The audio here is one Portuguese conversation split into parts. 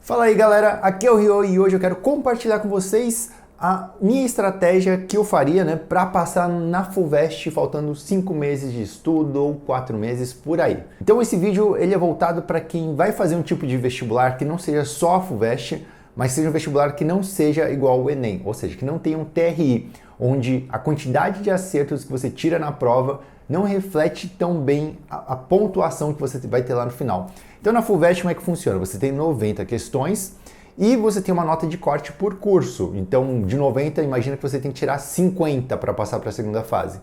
Fala aí galera, aqui é o Rio e hoje eu quero compartilhar com vocês a minha estratégia que eu faria para passar na FUVEST faltando 5 meses de estudo ou 4 meses por aí. Então esse vídeo ele é voltado para quem vai fazer um tipo de vestibular que não seja só a FUVEST, mas seja um vestibular que não seja igual ao Enem, ou seja, que não tenha um TRI, onde a quantidade de acertos que você tira na prova não reflete tão bem a pontuação que você vai ter lá no final. Então na FUVEST como é que funciona? Você tem 90 questões e você tem uma nota de corte por curso. Então de 90, imagina que você tem que tirar 50 para passar para a segunda fase.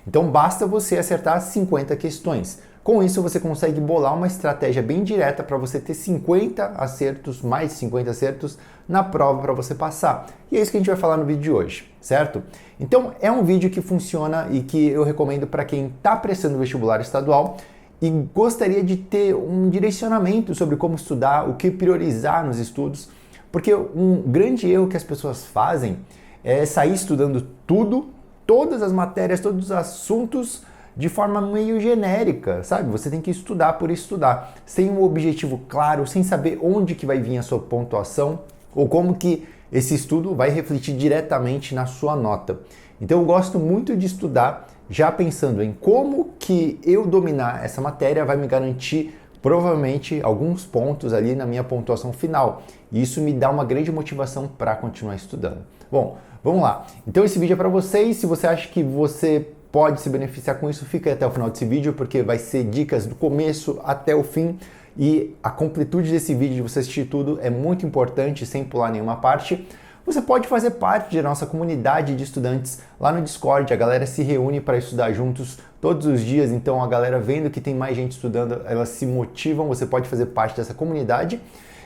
Então basta você acertar 50 questões. Com isso você consegue bolar uma estratégia bem direta para você ter 50 acertos, mais de 50 acertos na prova para você passar. E é isso que a gente vai falar no vídeo de hoje, certo? Então é um vídeo que funciona e que eu recomendo para quem está prestando vestibular estadual e gostaria de ter um direcionamento sobre como estudar, o que priorizar nos estudos, porque um grande erro que as pessoas fazem é sair estudando tudo, todas as matérias, todos os assuntos de forma meio genérica, sabe? Você tem que estudar por estudar, sem um objetivo claro, sem saber onde que vai vir a sua pontuação ou como que esse estudo vai refletir diretamente na sua nota. Então eu gosto muito de estudar já pensando em como que eu dominar essa matéria vai me garantir provavelmente alguns pontos ali na minha pontuação final. E isso me dá uma grande motivação para continuar estudando. Bom, vamos lá. Então esse vídeo é para vocês. Se você acha que você pode se beneficiar com isso, fica aí até o final desse vídeo, porque vai ser dicas do começo até o fim. E a completude desse vídeo, de você assistir tudo, é muito importante, sem pular nenhuma parte. Você pode fazer parte da nossa comunidade de estudantes lá no Discord. A galera se reúne para estudar juntos todos os dias, então a galera vendo que tem mais gente estudando, elas se motivam. Você pode fazer parte dessa comunidade.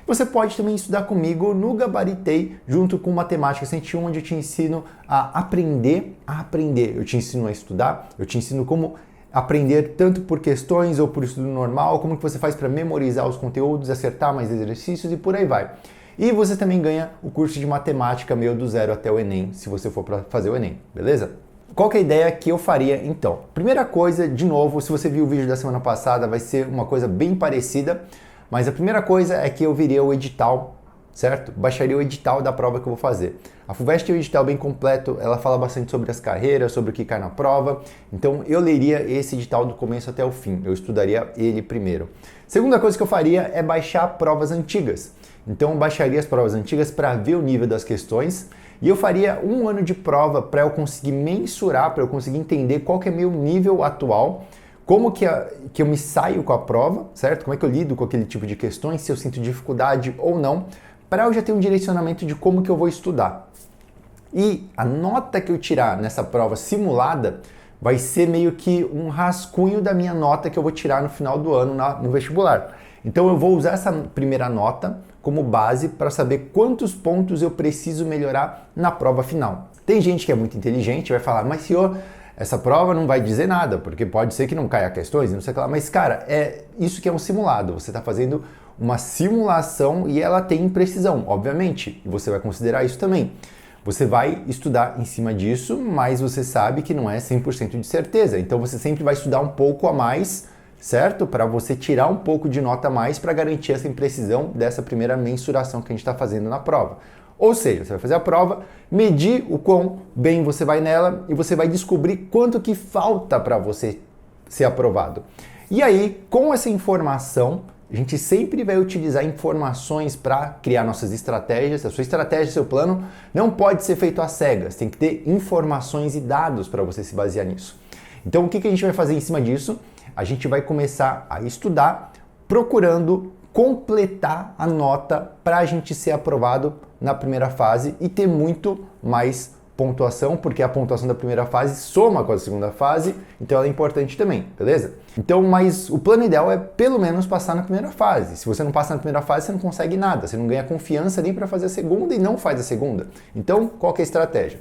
Você pode também estudar comigo no Gabaritei, junto com Matemática 101, onde eu te ensino a aprender a aprender. Eu te ensino a estudar, eu te ensino como aprender tanto por questões ou por estudo normal, como que você faz para memorizar os conteúdos, acertar mais exercícios e por aí vai. E você também ganha o curso de matemática meu do zero até o Enem, se você for para fazer o Enem, beleza? Qual que é a ideia que eu faria então? Primeira coisa, de novo, se você viu o vídeo da semana passada, vai ser uma coisa bem parecida, mas a primeira coisa é que eu viria o edital, certo? Baixaria o edital da prova que eu vou fazer. A FUVEST tem um edital bem completo, ela fala bastante sobre as carreiras, sobre o que cai na prova, então eu leria esse edital do começo até o fim, eu estudaria ele primeiro. Segunda coisa que eu faria é baixar provas antigas. Então eu baixaria as provas antigas para ver o nível das questões e eu faria um ano de prova para eu conseguir mensurar, para eu conseguir entender qual que é meu nível atual, como que eu me saio com a prova, certo? Como é que eu lido com aquele tipo de questões, se eu sinto dificuldade ou não, para eu já ter um direcionamento de como que eu vou estudar. E a nota que eu tirar nessa prova simulada vai ser meio que um rascunho da minha nota que eu vou tirar no final do ano no vestibular. Então eu vou usar essa primeira nota como base para saber quantos pontos eu preciso melhorar na prova final. Tem gente que é muito inteligente e vai falar, mas senhor, essa prova não vai dizer nada, porque pode ser que não caia questões, não sei o que lá. Mas cara, é isso que é um simulado. Você está fazendo uma simulação e ela tem imprecisão, obviamente, e você vai considerar isso também. Você vai estudar em cima disso, mas você sabe que não é 100% de certeza. Então você sempre vai estudar um pouco a mais, certo? Para você tirar um pouco de nota a mais para garantir essa imprecisão dessa primeira mensuração que a gente está fazendo na prova. Ou seja, você vai fazer a prova, medir o quão bem você vai nela e você vai descobrir quanto que falta para você ser aprovado. E aí, com essa informação, a gente sempre vai utilizar informações para criar nossas estratégias. A sua estratégia, seu plano, não pode ser feito às cegas. Tem que ter informações e dados para você se basear nisso. Então, o que a gente vai fazer em cima disso? A gente vai começar a estudar procurando completar a nota para a gente ser aprovado na primeira fase e ter muito mais pontuação, porque a pontuação da primeira fase soma com a segunda fase, então ela é importante também, beleza? Então, mas o plano ideal é pelo menos passar na primeira fase. Se você não passa na primeira fase, você não consegue nada, você não ganha confiança nem para fazer a segunda e não faz a segunda. Então, qual que é a estratégia?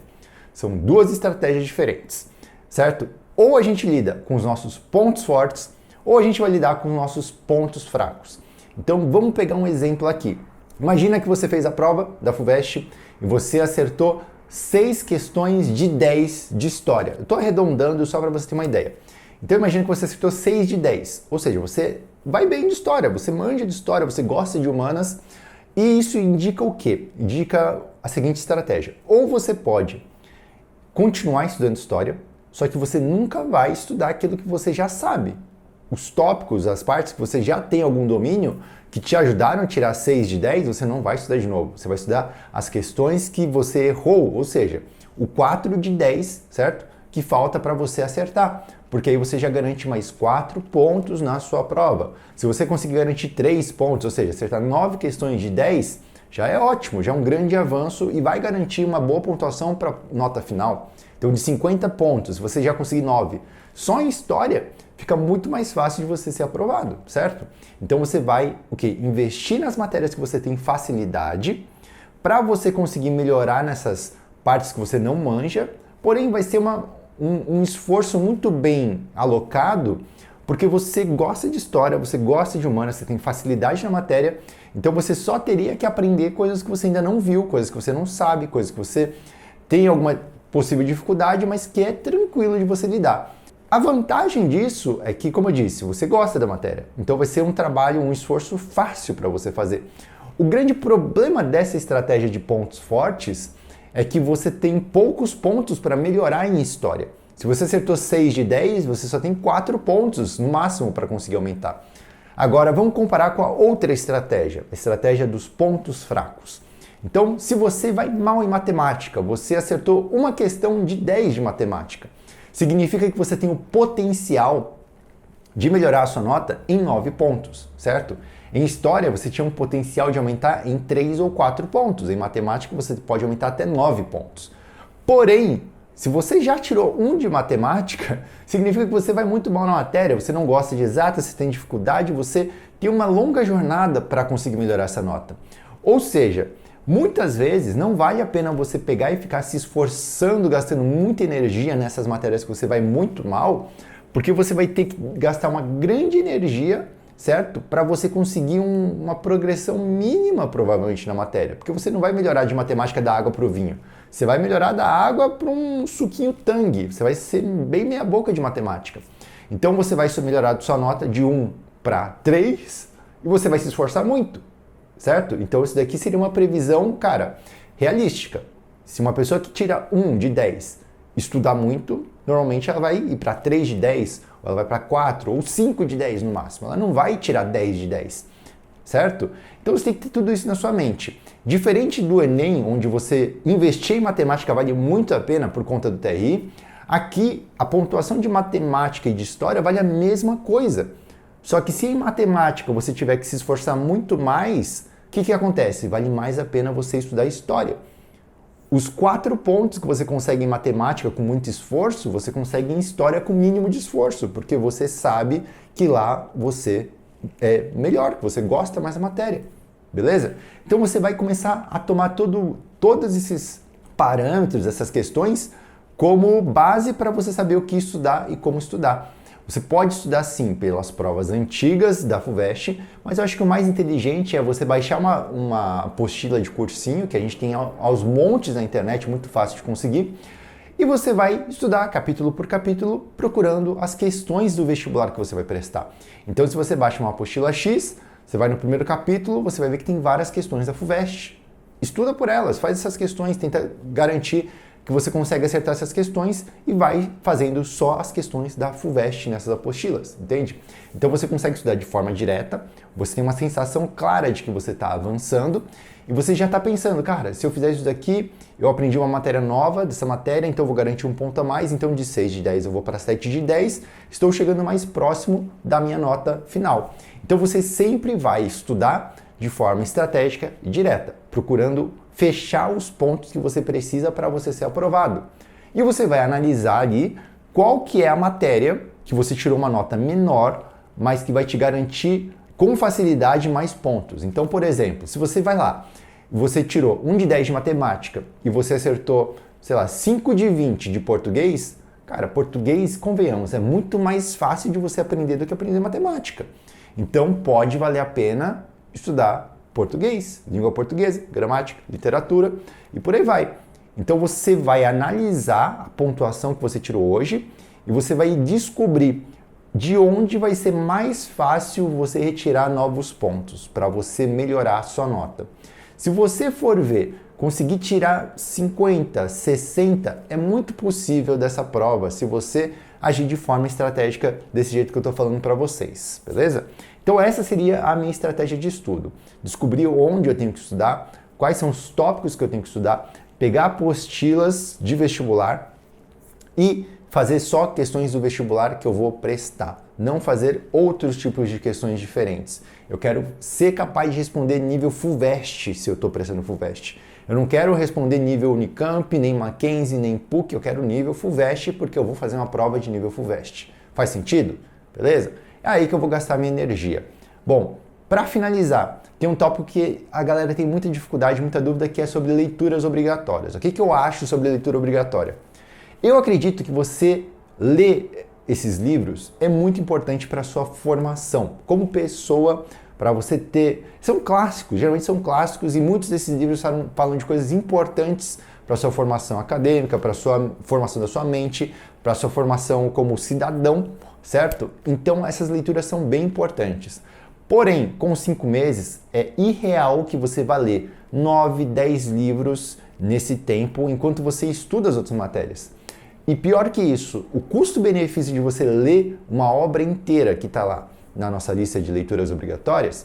São duas estratégias diferentes, certo? Ou a gente lida com os nossos pontos fortes, ou a gente vai lidar com os nossos pontos fracos. Então vamos pegar um exemplo aqui. Imagina que você fez a prova da FUVEST e você acertou 6 questões de 10 de história. Eu estou arredondando só para você ter uma ideia. Então imagina que você acertou 6 de 10, ou seja, você vai bem de história, você manja de história, você gosta de humanas E isso indica o quê? Indica a seguinte estratégia. Ou você pode continuar estudando história, só que você nunca vai estudar aquilo que você já sabe. Os tópicos, as partes que você já tem algum domínio, que te ajudaram a tirar 6 de 10, você não vai estudar de novo. Você vai estudar as questões que você errou, ou seja, o 4 de 10, certo? Que falta para você acertar. Porque aí você já garante mais 4 pontos na sua prova. Se você conseguir garantir 3 pontos, ou seja, acertar 9 questões de 10, já é ótimo, já é um grande avanço e vai garantir uma boa pontuação para a nota final. Então, de 50 pontos, se você já conseguir 9, só em história, fica muito mais fácil de você ser aprovado, certo? Então, você vai investir nas matérias que você tem facilidade para você conseguir melhorar nessas partes que você não manja, porém vai ser um esforço muito bem alocado, porque você gosta de história, você gosta de humanas, você tem facilidade na matéria, então você só teria que aprender coisas que você ainda não viu, coisas que você não sabe, coisas que você tem alguma possível dificuldade, mas que é tranquilo de você lidar. A vantagem disso é que, como eu disse, você gosta da matéria, então vai ser um trabalho, um esforço fácil para você fazer. O grande problema dessa estratégia de pontos fortes é que você tem poucos pontos para melhorar em história. Se você acertou 6 de 10, você só tem 4 pontos no máximo para conseguir aumentar. Agora, vamos comparar com a outra estratégia, a estratégia dos pontos fracos. Então, se você vai mal em matemática, você acertou uma questão de 10 de matemática, significa que você tem o potencial de melhorar a sua nota em 9 pontos, certo? Em história, você tinha um potencial de aumentar em 3 ou 4 pontos. Em matemática, você pode aumentar até 9 pontos. Porém, se você já tirou 1 de matemática, significa que você vai muito mal na matéria, você não gosta de exatas, você tem dificuldade, você tem uma longa jornada para conseguir melhorar essa nota. Ou seja, muitas vezes não vale a pena você pegar e ficar se esforçando, gastando muita energia nessas matérias que você vai muito mal, porque você vai ter que gastar uma grande energia, certo? Para você conseguir uma progressão mínima, provavelmente, na matéria. Porque você não vai melhorar de matemática da água para o vinho. Você vai melhorar da água para um suquinho Tang. Você vai ser bem meia boca de matemática. Então você vai melhorar sua nota de 1 para 3 e você vai se esforçar muito, certo? Então isso daqui seria uma previsão, cara, realística. Se uma pessoa que tira 1 de 10 estudar muito, normalmente ela vai ir para 3 de 10, ou ela vai para 4 ou 5 de 10 no máximo. Ela não vai tirar 10 de 10, certo? Então você tem que ter tudo isso na sua mente. Diferente do Enem, onde você investir em matemática vale muito a pena por conta do TRI, aqui a pontuação de matemática e de história vale a mesma coisa. Só que se em matemática você tiver que se esforçar muito mais, o que acontece? Vale mais a pena você estudar história. Os 4 pontos que você consegue em matemática com muito esforço, você consegue em história com mínimo de esforço, porque você sabe que lá você é melhor, que você gosta mais da matéria, beleza? Então você vai começar a tomar todos esses parâmetros, essas questões, como base para você saber o que estudar e como estudar. Você pode estudar sim pelas provas antigas da FUVEST, mas eu acho que o mais inteligente é você baixar uma apostila de cursinho, que a gente tem aos montes na internet, muito fácil de conseguir, e você vai estudar capítulo por capítulo, procurando as questões do vestibular que você vai prestar. Então, se você baixa uma apostila X, você vai no primeiro capítulo, você vai ver que tem várias questões da FUVEST. Estuda por elas, faz essas questões, tenta garantir que você consegue acertar essas questões e vai fazendo só as questões da FUVEST nessas apostilas, entende? Então você consegue estudar de forma direta, você tem uma sensação clara de que você está avançando e você já está pensando, cara, se eu fizer isso daqui, eu aprendi uma matéria nova dessa matéria, então eu vou garantir um ponto a mais, então de 6 de 10 eu vou para 7 de 10, estou chegando mais próximo da minha nota final. Então você sempre vai estudar de forma estratégica e direta, procurando fechar os pontos que você precisa para você ser aprovado. E você vai analisar ali qual que é a matéria que você tirou uma nota menor, mas que vai te garantir com facilidade mais pontos. Então, por exemplo, se você vai lá, você tirou 1 de 10 de matemática e você acertou, sei lá, 5 de 20 de português, cara, português, convenhamos, é muito mais fácil de você aprender do que aprender matemática. Então, pode valer a pena estudar português, língua portuguesa, gramática, literatura e por aí vai. Então você vai analisar a pontuação que você tirou hoje e você vai descobrir de onde vai ser mais fácil você retirar novos pontos para você melhorar a sua nota. Se você for ver, conseguir tirar 50, 60, é muito possível dessa prova se você agir de forma estratégica desse jeito que eu estou falando para vocês, beleza? Então essa seria a minha estratégia de estudo. Descobrir onde eu tenho que estudar, quais são os tópicos que eu tenho que estudar, pegar apostilas de vestibular e fazer só questões do vestibular que eu vou prestar. Não fazer outros tipos de questões diferentes. Eu quero ser capaz de responder nível FUVEST se eu estou prestando FUVEST. Eu não quero responder nível Unicamp, nem Mackenzie, nem PUC, eu quero nível FUVEST porque eu vou fazer uma prova de nível FUVEST. Faz sentido? Beleza? É aí que eu vou gastar minha energia. Bom, para finalizar, tem um tópico que a galera tem muita dificuldade, muita dúvida, que é sobre leituras obrigatórias. O que eu acho sobre leitura obrigatória? Eu acredito que você ler esses livros é muito importante para a sua formação como pessoa, para você ter... São clássicos, geralmente são clássicos, e muitos desses livros falam de coisas importantes para a sua formação acadêmica, para a sua formação da sua mente, para a sua formação como cidadão, certo? Então essas leituras são bem importantes. Porém, com 5 meses, é irreal que você vá ler 9, 10 livros nesse tempo enquanto você estuda as outras matérias. E pior que isso, o custo-benefício de você ler uma obra inteira que está lá na nossa lista de leituras obrigatórias,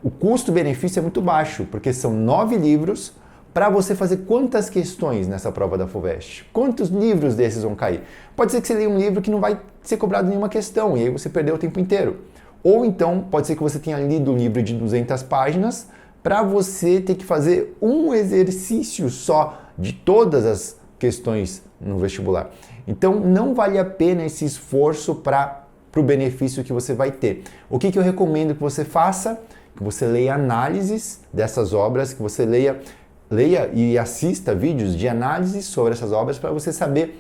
o custo-benefício é muito baixo, porque são 9 livros para você fazer quantas questões nessa prova da FUVEST? Quantos livros desses vão cair? Pode ser que você leia um livro que não vai ser cobrado nenhuma questão, e aí você perdeu o tempo inteiro. Ou então, pode ser que você tenha lido um livro de 200 páginas para você ter que fazer um exercício só de todas as questões no vestibular. Então, não vale a pena esse esforço para o benefício que você vai ter. O que eu recomendo que você faça? Que você leia análises dessas obras, que você leia e assista vídeos de análise sobre essas obras para você saber...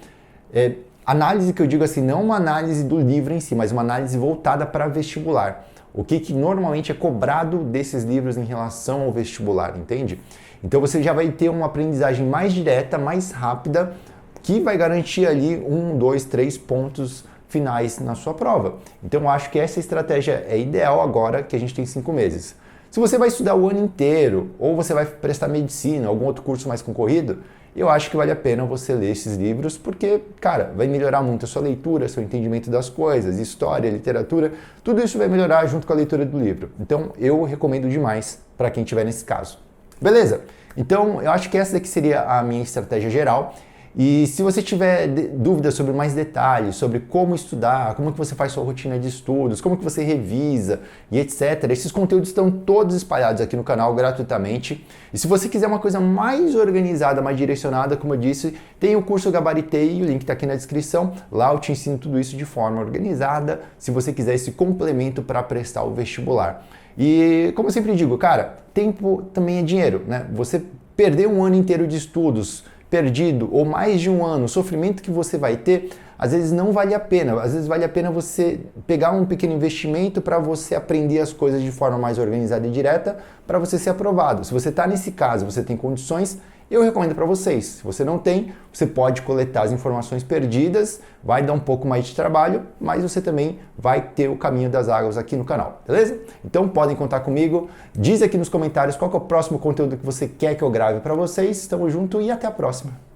análise que eu digo assim, não uma análise do livro em si, mas uma análise voltada para vestibular. O que normalmente é cobrado desses livros em relação ao vestibular, entende? Então você já vai ter uma aprendizagem mais direta, mais rápida, que vai garantir ali 1, 2, 3 pontos finais na sua prova. Então eu acho que essa estratégia é ideal agora que a gente tem 5 meses. Se você vai estudar o ano inteiro, ou você vai prestar medicina, algum outro curso mais concorrido, eu acho que vale a pena você ler esses livros, porque, cara, vai melhorar muito a sua leitura, seu entendimento das coisas, história, literatura, tudo isso vai melhorar junto com a leitura do livro. Então, eu recomendo demais para quem estiver nesse caso. Beleza? Então, eu acho que essa daqui seria a minha estratégia geral. E se você tiver dúvidas sobre mais detalhes, sobre como estudar, como que você faz sua rotina de estudos, como que você revisa e etc., esses conteúdos estão todos espalhados aqui no canal gratuitamente. E se você quiser uma coisa mais organizada, mais direcionada, como eu disse, tem o curso Gabaritei, o link está aqui na descrição. Lá eu te ensino tudo isso de forma organizada, se você quiser esse complemento para prestar o vestibular. E como eu sempre digo, cara, tempo também é dinheiro, né? Você perder um ano inteiro de estudos perdido ou mais de um ano, o sofrimento que você vai ter, às vezes não vale a pena. Às vezes vale a pena você pegar um pequeno investimento para você aprender as coisas de forma mais organizada e direta para você ser aprovado. Se você está nesse caso, você tem condições, eu recomendo para vocês. Se você não tem, você pode coletar as informações perdidas, vai dar um pouco mais de trabalho, mas você também vai ter o caminho das águas aqui no canal, beleza? Então podem contar comigo, diz aqui nos comentários qual que é o próximo conteúdo que você quer que eu grave para vocês. Tamo junto e até a próxima!